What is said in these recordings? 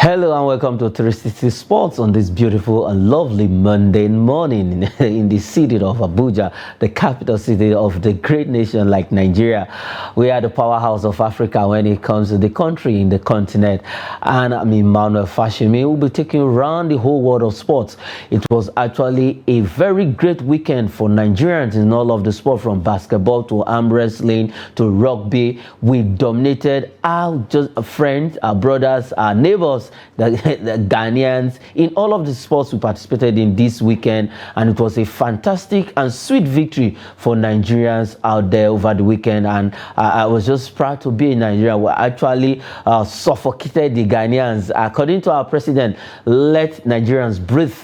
Hello and welcome to 360 Sports on this beautiful and lovely Monday morning in the city of Abuja, the capital city of the great nation like Nigeria. We are the powerhouse of Africa when it comes to the country in the continent. And I'm Emmanuel Fashimi. We'll be taking around the whole world of sports. It was actually a very great weekend for Nigerians in all of the sport, from basketball to arm wrestling to rugby. We dominated our friends, our brothers, our neighbors, the Ghanaians, in all of the sports we participated in this weekend, and it was a fantastic and sweet victory for Nigerians out there over the weekend. And I was just proud to be in Nigeria. We actually suffocated the Ghanaians. According to our president, let Nigerians breathe.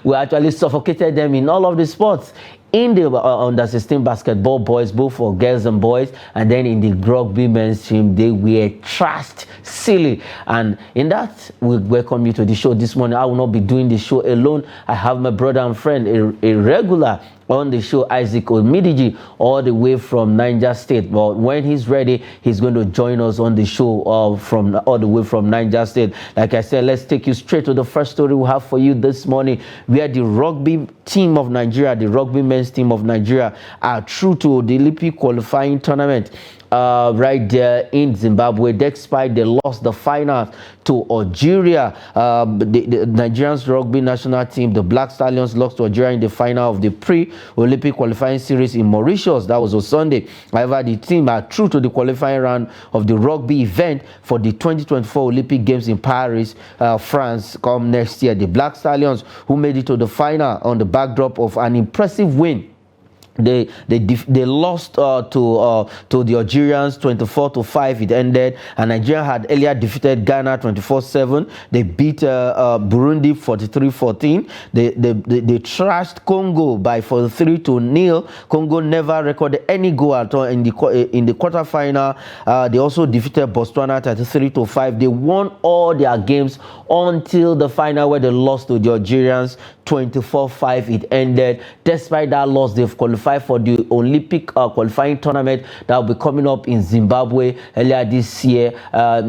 We actually suffocated them in all of the sports. In the under 16 basketball boys, both for girls and boys, and then in the rugby men's team, they were trashed, silly. And in that, we welcome you to the show this morning. I will not be doing the show alone. I have my brother and friend, a regular on the show, Isaac Omidiji, all the way from Niger State. But when he's ready, he's going to join us on the show from all the way from Niger State. Like I said, let's take you straight to the first story we have for you this morning, where the rugby team of Nigeria, the rugby men's team of Nigeria, are through to the Olympic qualifying tournament. Right there in Zimbabwe, despite they lost the final to Algeria. The Nigerian's rugby national team, the Black Stallions, lost to Algeria in the final of the pre-Olympic qualifying series in Mauritius. That was on Sunday. However, the team are through to the qualifying round of the rugby event for the 2024 Olympic Games in Paris, France, come next year. The Black Stallions, who made it to the final on the backdrop of an impressive win, they lost to the Algerians 24-5. It ended, and Nigeria had earlier defeated Ghana 24-7. They beat Burundi 43-14. They trashed Congo by 43-0. Congo never recorded any goal at all in the quarterfinal. They also defeated Botswana 33-5. They won all their games until the final, where they lost to the Algerians 24-5. It ended. Despite that loss, they've qualified for the Olympic qualifying tournament that will be coming up in Zimbabwe earlier this year.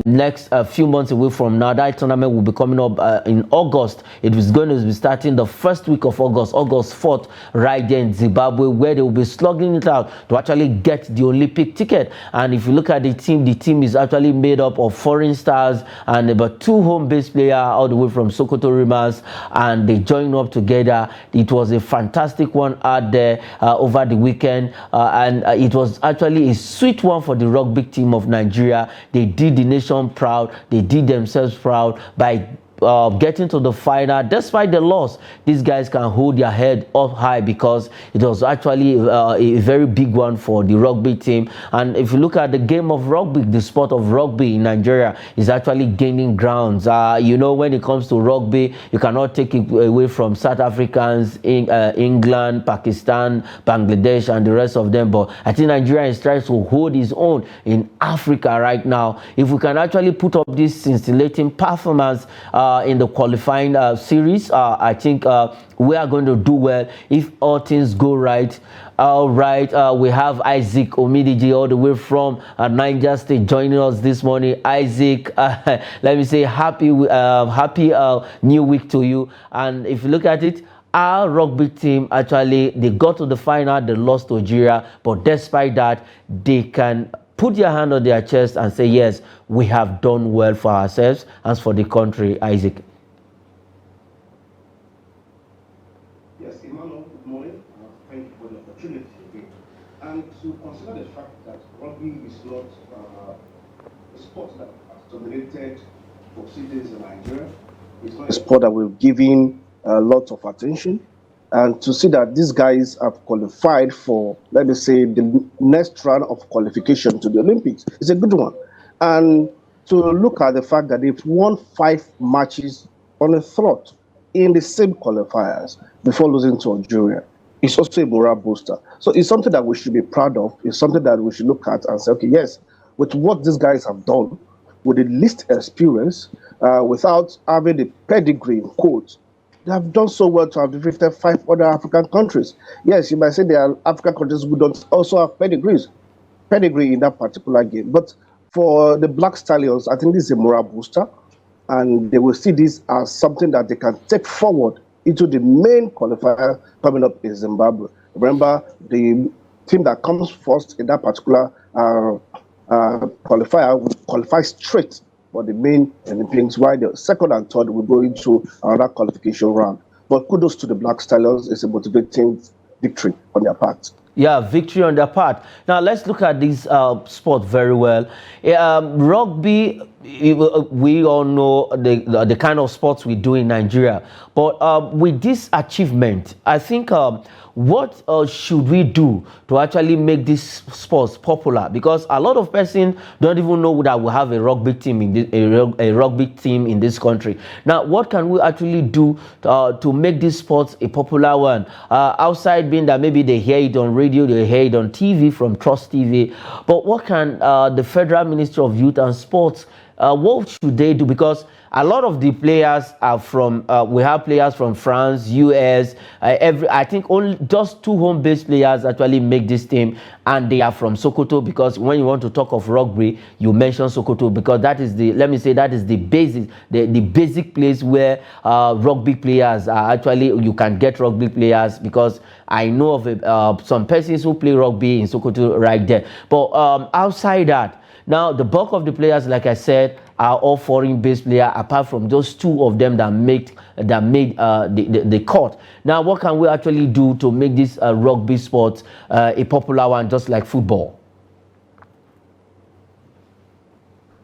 Next few months away from now, that tournament will be coming up in August. It is going to be starting the first week of August 4th, right there in Zimbabwe, where they will be slugging it out to actually get the Olympic ticket. And if you look at the team is actually made up of foreign stars and about 2 home-based players all the way from Sokoto Rimas, and they join up together. It was a fantastic one out there over the weekend, and it was actually a sweet one for the rugby team of Nigeria. They did the nation proud. They did themselves proud by getting to the final. Despite the loss, these guys can hold their head up high, because it was actually a very big one for the rugby team. And if you look at the game of rugby, the sport of rugby in Nigeria is actually gaining grounds. When it comes to rugby, you cannot take it away from South Africans, England, Pakistan, Bangladesh, and the rest of them. But I think Nigeria is trying to hold its own in Africa right now. If we can actually put up this scintillating performance in the qualifying series, I think we are going to do well if all things go right. All right, we have Isaac Omidiji all the way from Niger State joining us this morning. Isaac, let me say happy new week to you. And if you look at it, our rugby team, actually, they got to the final, they lost to Algeria, but despite that, they can put their hand on their chest and say, yes, we have done well for ourselves and for the country. Isaac. Yes, Emmanuel, good morning. Thank you for the opportunity again. And to consider the fact that rugby is not a sport that has dominated for cities in Nigeria. It's not a sport that we're giving a lot of attention. And to see that these guys have qualified for, let me say, the next round of qualification to the Olympics is a good one. And to look at the fact that they've won 5 matches on a trot in the same qualifiers before losing to Algeria, it's also a morale booster. So it's something that we should be proud of. It's something that we should look at and say, okay, yes, with what these guys have done, with the least experience, without having the pedigree, in quotes, they have done so well to have defeated 5 other African countries. Yes, you might say there are African countries who don't also have pedigree in that particular game. But for the Black Stallions, I think this is a morale booster. and they will see this as something that they can take forward into the main qualifier coming up in Zimbabwe. Remember, the team that comes first in that particular qualifier will qualify straight for the main Olympics, while the second and third will go into another qualification round. But kudos to the Black Stallions. It's a motivating victory on their part. Yeah, victory on their part. Now let's look at this sport very well. Rugby, we all know the kind of sports we do in Nigeria. But with this achievement, I think what should we do to actually make this sports popular? Because a lot of persons don't even know that we have a rugby team in this, a rugby team in this country. Now, what can we actually do to make this sport a popular one? Outside being that maybe they hear it on radio, they hear it on TV from Trust TV. But what can the Federal Ministry of Youth and Sports, what should they do? Because a lot of the players are from, we have players from France, US, I think only just 2 home-based players actually make this team, and they are from Sokoto, because when you want to talk of rugby, you mention Sokoto, because that is the, let me say, that is the basic, the basic place where rugby players are actually, you can get rugby players, because I know of some persons who play rugby in Sokoto right there. But outside that, now, the bulk of the players, like I said, are all foreign-based players, apart from those 2 of them that made the court. Now, what can we actually do to make this rugby sport a popular one, just like football?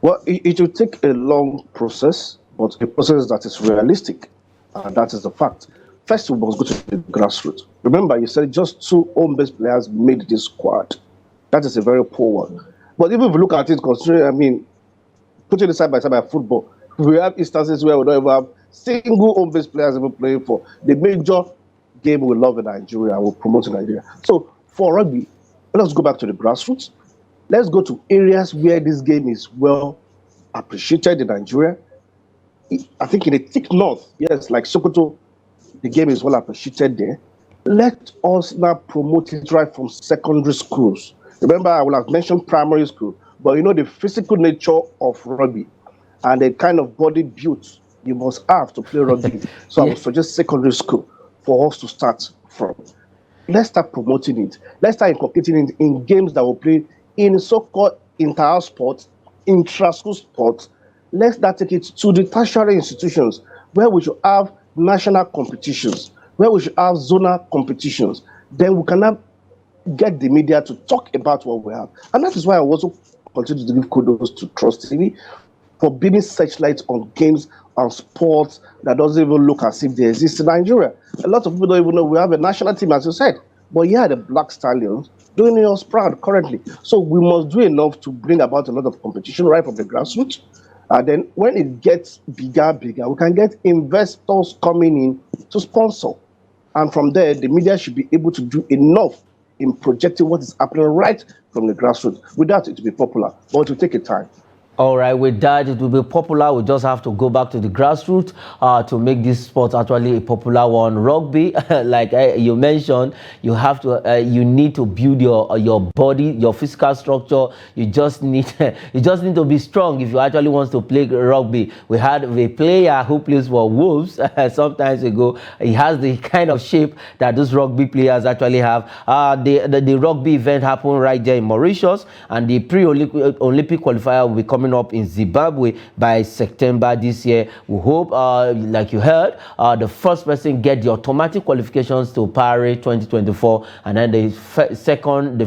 Well, it will take a long process, but a process that is realistic, and that is the fact. First, we must go to the grassroots. Remember, you said just 2 home-based players made this squad. That is a very poor one. But even if you look at it, considering, I mean, putting it side by side by football, we have instances where we don't even have single home-based players even playing for the major game we love in Nigeria and we promote in Nigeria. So for rugby, let's go back to the grassroots. Let's go to areas where this game is well appreciated in Nigeria. I think in the thick north, yes, like Sokoto, the game is well appreciated there. Let us now promote it right from secondary schools. Remember, I will have mentioned primary school, but you know the physical nature of rugby and the kind of body built you must have to play rugby. So I would suggest secondary school for us to start from. Let's start promoting it. Let's start incorporating it in games that will play in so-called inter-house sports, intra-school sports. Let's start take it to the tertiary institutions where we should have national competitions, where we should have zonal competitions. Then we can have get the media to talk about what we have. And that is why I also continue to give kudos to Trust TV for being searchlights on games and sports that doesn't even look as if they exist in Nigeria. A lot of people don't even know we have a national team, as you said. But yeah, the Black Stallions doing us proud currently. So we must do enough to bring about a lot of competition right from the grassroots. And then when it gets bigger, we can get investors coming in to sponsor. And from there, the media should be able to do enough in projecting what is happening right from the grassroots. With that, it will be popular, but it will take a time. All right, with that, it will be popular. We just have to go back to the grassroots to make this sport actually a popular one. Rugby, like you mentioned, you have to, you need to build your body, your physical structure. You just need to be strong if you actually want to play rugby. We had a player who plays for Wolves some time ago. He has the kind of shape that those rugby players actually have. The rugby event happened right there in Mauritius, and the pre-Olympic qualifier will be coming up in Zimbabwe by September this year. We hope, like you heard, the first person get the automatic qualifications to Paris 2024, and then the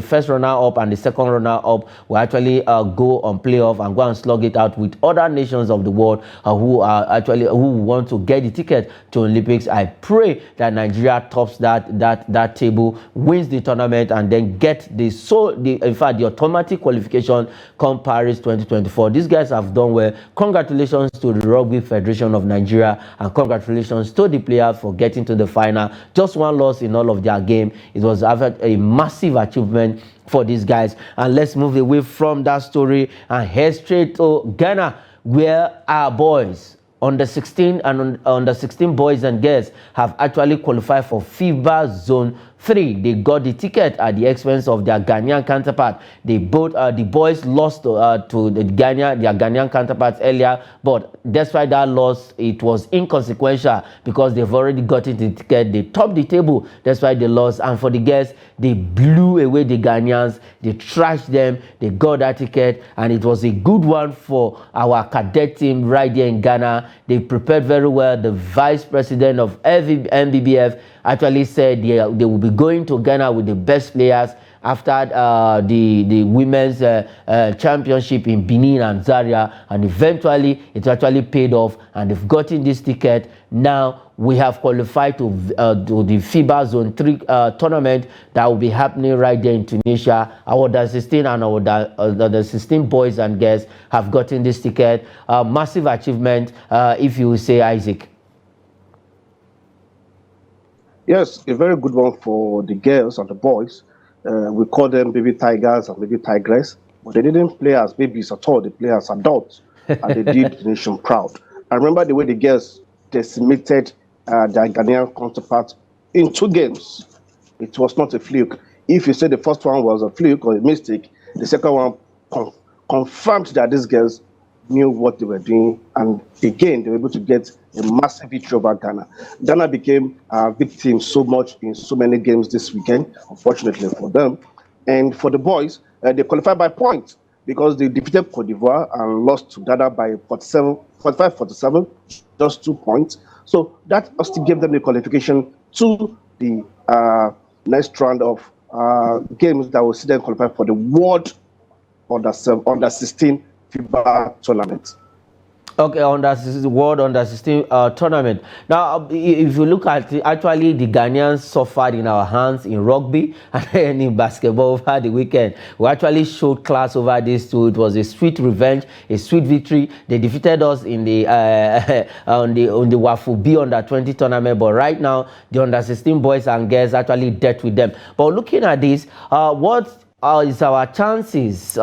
first runner-up and the second runner-up will actually go on playoff and go and slug it out with other nations of the world who want to get the ticket to Olympics. I pray that Nigeria tops that table, wins the tournament, and then get the automatic qualification come Paris 2024. These guys have done well. Congratulations to the Rugby Federation of Nigeria, and congratulations to the players for getting to the final. Just one loss in all of their game. It was a massive achievement for these guys. And let's move away from that story and head straight to Ghana, where our boys under 16 and under 16 boys and girls have actually qualified for FIBA Zone 3, they got the ticket at the expense of their Ghanaian counterpart. They both the boys lost to their Ghanaian counterparts earlier, but despite that loss, it was inconsequential because they've already gotten the ticket. They topped the table despite the loss. And for the girls, they blew away the Ghanaians. They trashed them. They got that ticket, and it was a good one for our cadet team right there in Ghana. They prepared very well. The vice president of MBBF actually said they will be going to Ghana with the best players after the women's championship in Benin and Zaria, and eventually it actually paid off, and they've gotten this ticket. Now we have qualified to the FIBA Zone 3 tournament that will be happening right there in Tunisia. Our under 16 and our the 16 boys and girls have gotten this ticket. Massive achievement, if you will say, Isaac. Yes, a very good one for the girls and the boys. We call them baby tigers and baby tigress, but they didn't play as babies at all. They play as adults, and they did the nation proud. I remember the way the girls decimated their Ghanaian counterparts in 2 games. It was not a fluke. If you say the first one was a fluke or a mistake, the second one confirmed that these girls knew what they were doing, and again they were able to get a massive victory over Ghana. Ghana became a victim so much in so many games this weekend, unfortunately for them. And for the boys, they qualified by points because they defeated Cote d'Ivoire and lost to Ghana by 45-47, just 2 points. So that also gave them the qualification to the next round of games that will see them qualify for the World Under 16 FIBA tournament. Okay, on that World Under 16 tournament. Now, if you look at it, actually the Ghanaians suffered in our hands in rugby and in basketball over the weekend. We actually showed class over this too. It was a sweet revenge, a sweet victory. They defeated us in the on the Wafu B Under 20 tournament, but right now the Under 16 boys and girls actually dealt with them. But looking at this, what is our chances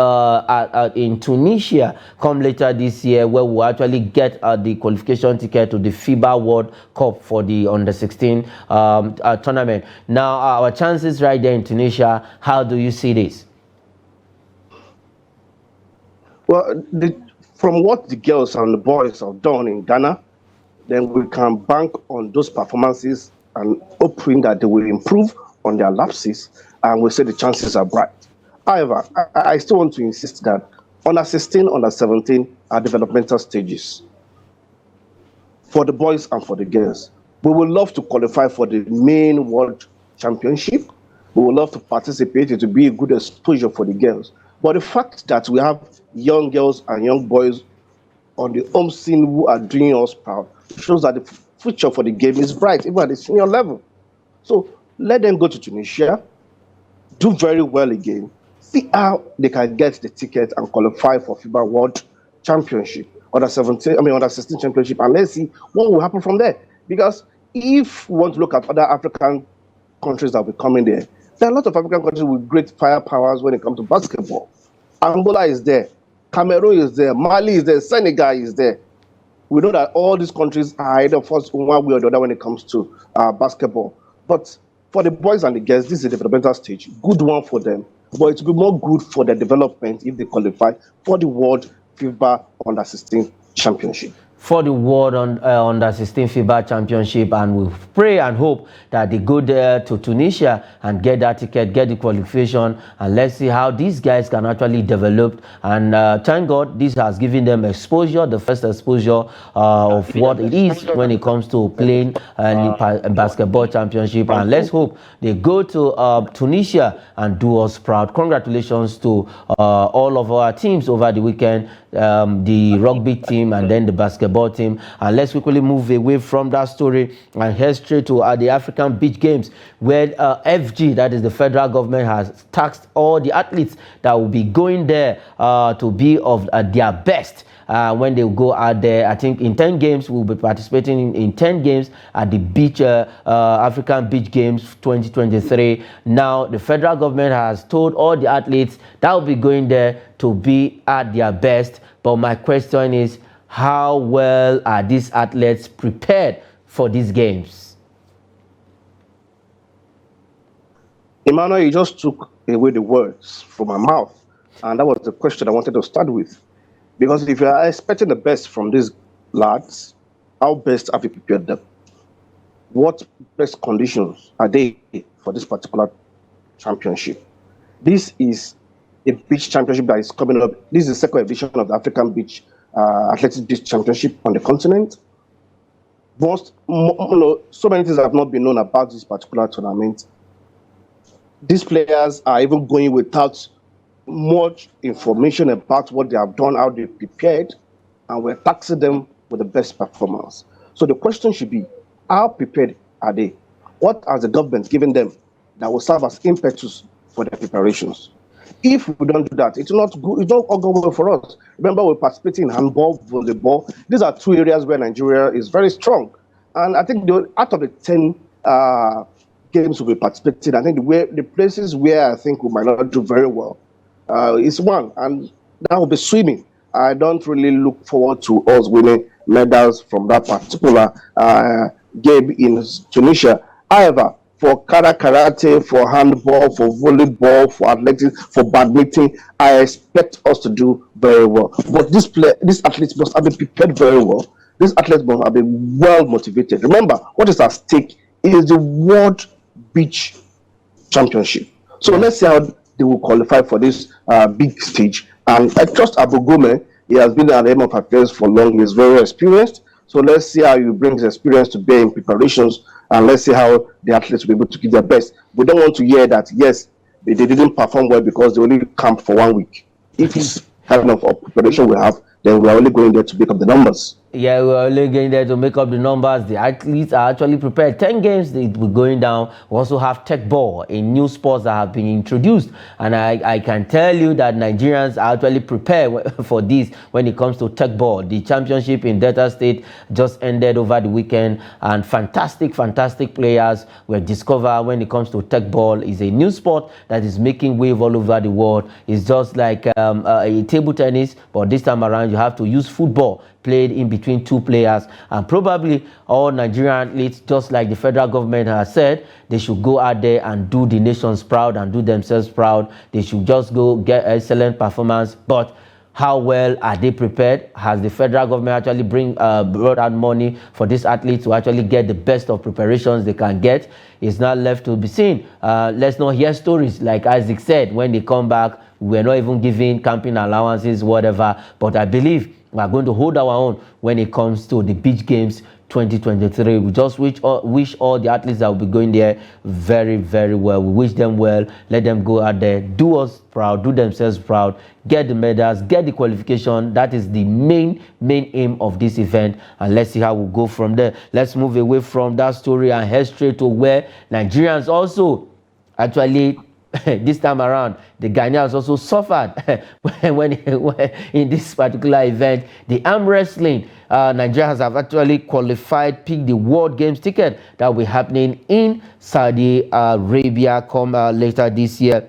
in Tunisia come later this year, where we'll actually get the qualification ticket to the FIBA World Cup for the Under 16 tournament. Now, our chances right there in Tunisia, how do you see this? Well, from what the girls and the boys have done in Ghana, then we can bank on those performances and hoping that they will improve on their lapses, and we say the chances are bright. However, I still want to insist that under 16, under 17 are developmental stages for the boys and for the girls. We would love to qualify for the main world championship. We would love to participate. It will be a good exposure for the girls. But the fact that we have young girls and young boys on the home scene who are doing us proud shows that the future for the game is bright, even at the senior level. So let them go to Tunisia, do very well again, see how they can get the ticket and qualify for FIBA World Championship, under 16 Championship, and let's see what will happen from there. Because if we want to look at other African countries that will be coming there are a lot of African countries with great firepowers when it comes to basketball. Angola is there, Cameroon is there, Mali is there, Senegal is there. We know that all these countries are ahead of us one way or the other when it comes to basketball. But for the boys and the girls, this is a developmental stage. Good one for them. But it will be more good for their development if they qualify for the World FIBA Under 16 Championship. For the World Under 16 FIBA Championship, and we pray and hope that they go there to Tunisia and get that ticket, get the qualification, and let's see how these guys can actually develop. And thank God this has given them exposure, the first exposure of what it is when it comes to playing a basketball championship. And let's hope they go to Tunisia and do us proud. Congratulations to all of our teams over the weekend, the rugby team and then the basketball team. And let's quickly move away from that story and head straight to the African Beach Games, where FG, that is the federal government, has tasked all the athletes that will be going there to be of their best. When they go out there, I think in 10 games, we'll be participating in 10 games at the Beach African Beach Games 2023. Now, the federal government has told all the athletes that will be going there to be at their best. But my question is, how well are these athletes prepared for these games? Emmanuel, you just took away the words from my mouth. And that was the question I wanted to start with. Because if you are expecting the best from these lads, how best have you prepared them? What best conditions are they for this particular championship? This is a beach championship that is coming up. This is the second edition of the African Beach Athletics Beach Championship on the continent. So many things have not been known about this particular tournament. These players are even going without much information about what they have done, how they prepared, and we're taxing them with the best performance. So the question should be, how prepared are they? What has the government given them that will serve as impetus for their preparations? If we don't do that, it's not good. It's not all go well for us. Remember, we're participating in handball, volleyball. These are two areas where Nigeria is very strong. And I think out of the 10 games we'll be participating, I think the places where I think we might not do very well is one, and that will be swimming. I don't really look forward to us winning medals from that particular game in Tunisia. However, for karate, for handball, for volleyball, for athletics, for badminton, I expect us to do very well. But these athletes must have been prepared very well. These athletes must have been well motivated. Remember, what is at stake is the World Beach Championship. So let's see how they will qualify for this big stage. And I trust Abu Gome. He has been at the aim of affairs for long. He's very experienced. So let's see how he brings experience to bear in preparations, and let's see how the athletes will be able to give their best. We don't want to hear that, yes, they didn't perform well because they only camped for 1 week. If it's kind of preparation we have, then we're only going there to pick up the numbers. Yeah, we're only going there to make up the numbers. The athletes are actually prepared. 10 games they will going down. We also have tech ball, a new sports that have been introduced. And I can tell you that Nigerians are actually prepared for this when it comes to tech ball. The championship in Delta State just ended over the weekend, and fantastic players were discovered when it comes to tech ball. It's a new sport that is making wave all over the world. It's just like a table tennis, but this time around you have to use football played in between two players. And probably all Nigerian athletes, just like the federal government has said, they should go out there and do the nations proud and do themselves proud. They should just go get excellent performance. But how well are they prepared? Has the federal government actually brought out money for these athletes to actually get the best of preparations they can get? It's not left to be seen. Let's not hear stories like Isaac said, when they come back, we're not even giving camping allowances, whatever. But I believe we are going to hold our own when it comes to the beach games 2023. We just wish all the athletes that will be going there very well. We wish them well. Let them go out there, do us proud, do themselves proud, get the medals, get the qualification. That is the main aim of this event, and let's see how we go from there. Let's move away from that story and head straight to where Nigerians also actually this time around, the Ghanaians also suffered when in this particular event. The arm wrestling, Nigerians have actually qualified, picked the World Games ticket that will be happening in Saudi Arabia come later this year.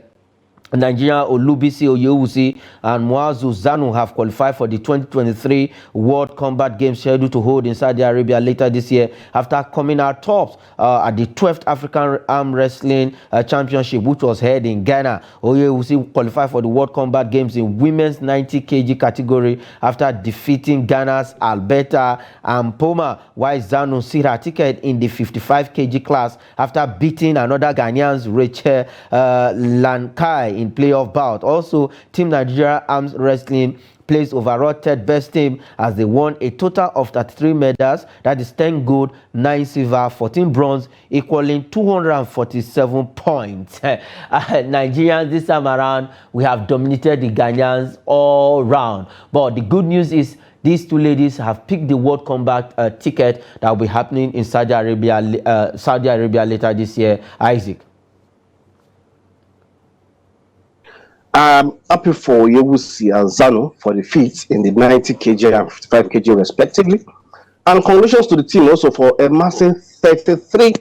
Nigeria Olubisi Oyewusi and Muazu Zanu have qualified for the 2023 World Combat Games scheduled to hold in Saudi Arabia later this year after coming out tops at the 12th African Arm Wrestling Championship, which was held in Ghana. Oyewusi qualified for the World Combat Games in women's 90 kg category after defeating Ghana's Alberta Ampoma, while Zanu secured her ticket in the 55 kg class after beating another Ghanaian's Rachel Lankai in playoff bout. Also, Team Nigeria Arms Wrestling placed overall third best team as they won a total of 33 medals, that is 10 gold, 9 silver, 14 bronze, equaling 247 points. Nigerians this time around, we have dominated the Ghanaians all round. But the good news is these two ladies have picked the World Combat ticket that will be happening in Saudi Arabia later this year. Isaac. I'm happy for Yewusi and Zano for the feats in the 90 kg and 55 kg respectively. And congratulations to the team also for amassing 33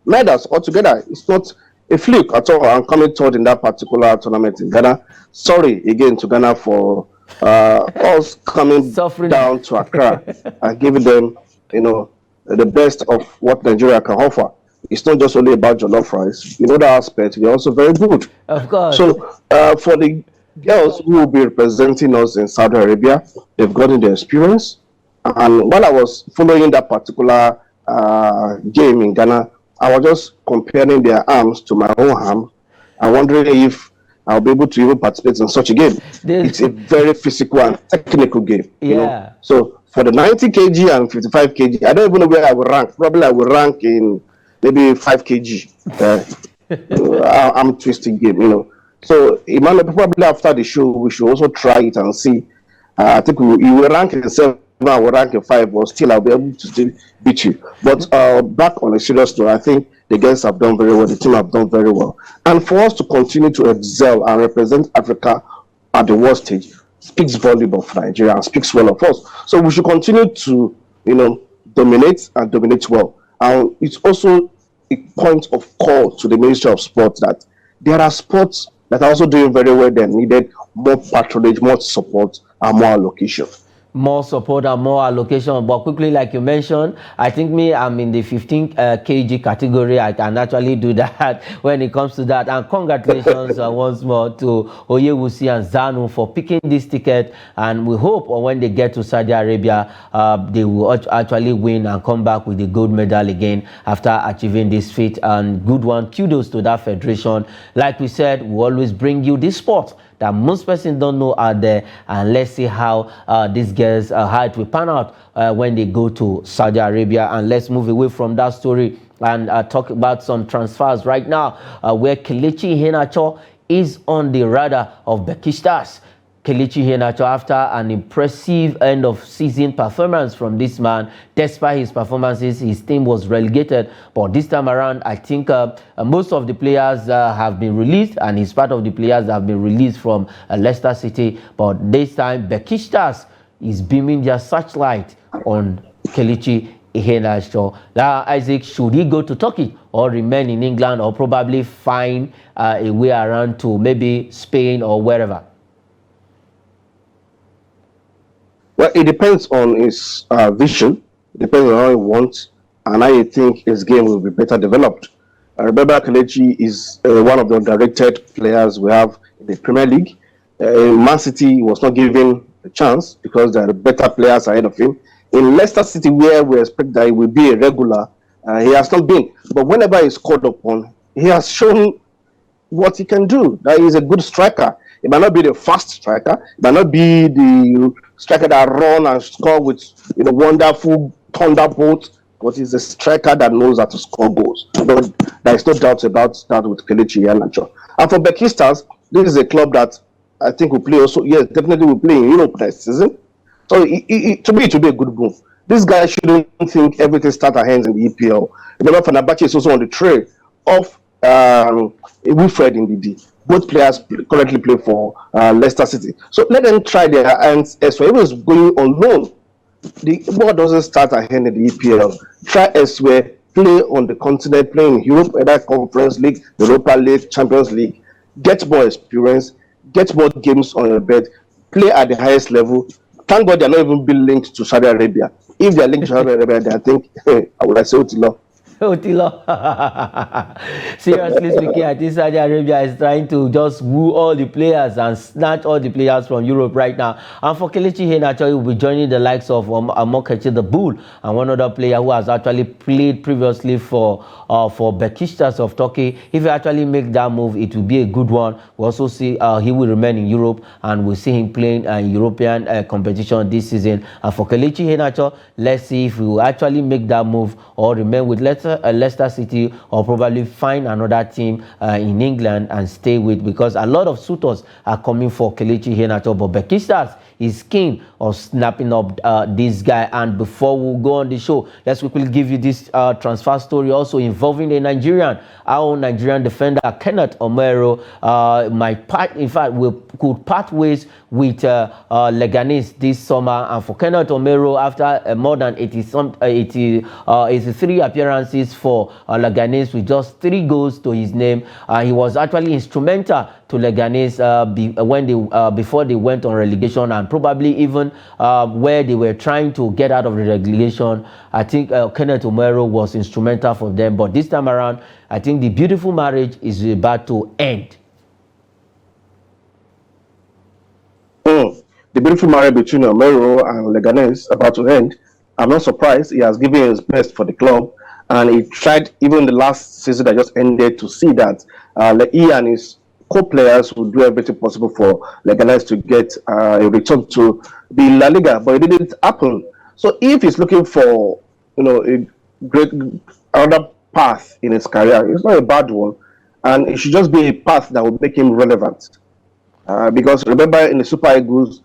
medals altogether. It's not a fluke at all. I'm coming third in that particular tournament in Ghana. Sorry again to Ghana for us coming down to Accra and giving them, the best of what Nigeria can offer. it's not just only about jollof rice. In other aspects, we're also very good. Of course. So for the girls who will be representing us in Saudi Arabia, they've gotten the experience. And while I was following that particular game in Ghana, I was just comparing their arms to my own arm and wondering if I'll be able to even participate in such a game. It's a very physical and technical game. Yeah. You know? So for the 90 kg and 55 kg, I don't even know where I will rank. Probably I will rank in maybe 5 kg. I'm twisting game, you know. So Emmanuel, probably after the show, we should also try it and see. I think you will rank in 7, I will rank in 5, but still I'll be able to still beat you. But back on a serious note, I think the girls have done very well, the team have done very well. And for us to continue to excel and represent Africa at the world stage speaks volume of Nigeria and speaks well of us. So we should continue to, you know, dominate and dominate well. And it's also a point of call to the Ministry of Sport that there are sports that are also doing very well that needed more patronage, more support, and more allocation. More support and more allocation. But quickly, like you mentioned, I think I'm in the 15 kg category. I can actually do that when it comes to that. And congratulations once more to Oyewusi and Zanu for picking this ticket. And we hope when they get to Saudi Arabia, they will actually win and come back with the gold medal again after achieving this feat. And good one. Kudos to that federation. Like we said, we always bring you this sport that most persons don't know out there, and let's see how these girls how it will pan out when they go to Saudi Arabia. And let's move away from that story and talk about some transfers right now, where Kelechi Iheanacho is on the radar of Besiktas. Kelechi Iheanacho, after an impressive end of season performance from this man, despite his performances, his team was relegated. But this time around, I think most of the players have been released, and he's part of the players that have been released from Leicester City. But this time, Besiktas is beaming their searchlight on Kelechi Iheanacho. Now, Isaac, should he go to Turkey or remain in England, or probably find a way around to maybe Spain or wherever? Well, it depends on his vision. It depends on how he wants and how he think his game will be better developed. Remember, Kelechi is one of the directed players we have in the Premier League. Man City was not given a chance because there are better players ahead of him. In Leicester City, where we expect that he will be a regular, he has not been. But whenever he's called upon, he has shown what he can do. That he is a good striker. It might not be the fast striker. It might not be the striker that run and score with wonderful thunderbolt, but he's a striker that knows how to score goals. But there is no doubt about that with Kelechi Iheanacho. And for Besiktas, this is a club that I think will play also. Yes, definitely will play in Europe next season. So to me, it will be a good move. This guy shouldn't think everything starts at hands in the EPL. Remember, Fenerbahce is also on the trail of Wilfred Ndidi. Both players currently play for Leicester City. So let them try their hands elsewhere. Even if it's going on loan, the ball doesn't start at hand in the EPL. Try elsewhere, play on the continent, play in Europe, either Conference League, Europa League, Champions League. Get more experience, get more games on your bed, play at the highest level. Thank God they're not even being linked to Saudi Arabia. If they're linked to Saudi Arabia, then I think, I would say Otilo. Seriously speaking, I think Saudi Arabia is trying to just woo all the players and snatch all the players from Europe right now. And for Kelechi Iheanacho, he will be joining the likes of Amokachi the Bull and one other player who has actually played previously for Besiktas of Turkey. If he actually make that move, it will be a good one. We also see he will remain in Europe, and we'll see him playing European competition this season. And for Kelechi Iheanacho, let's see if he will actually make that move or remain with Leicester City, or probably find another team in England and stay with, because a lot of suitors are coming for Kelechi Iheanacho. But Besiktas is keen of snapping up this guy. And before we go on the show, let's quickly give you this transfer story also involving a Nigerian, our own Nigerian defender Kenneth Omero. We could part ways with Leganes this summer. And for Kenneth Omero, after more than 83 appearances appearances for Leganese with just 3 goals to his name. He was actually instrumental to Leganese before they went on relegation, and probably even where they were trying to get out of the relegation. I think Kenneth Omero was instrumental for them. But this time around, I think the beautiful marriage is about to end. The beautiful marriage between Omero and Leganés about to end. I'm not surprised. He has given his best for the club, and he tried even the last season that just ended to see that he and his co-players would do everything possible for Leganés to get a return to the La Liga, but it didn't happen. So if he's looking for a great other path in his career, it's not a bad one, and it should just be a path that will make him relevant. Because remember, in the Super Eagles,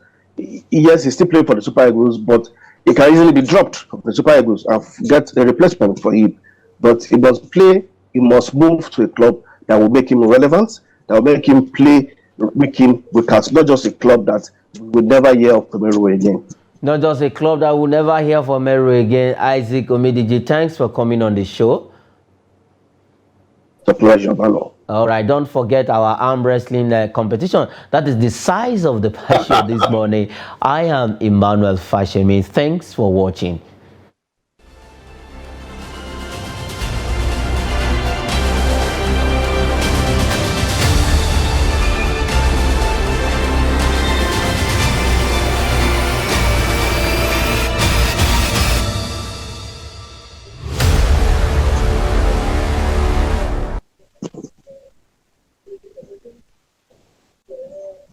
yes, he's still playing for the Super Eagles, but he can easily be dropped from the Super Eagles and get a replacement for him. But he must play, he must move to a club that will make him relevant, that will make him play, make him because not just a club that we will never hear of Omero again. Not just a club that will never hear from Omero again. Isaac Omidiji, thanks for coming on the show. It's a pleasure, Valo. All right, don't forget our arm wrestling competition. That is the size of the show this morning. I am Emmanuel Fashemi. Thanks for watching.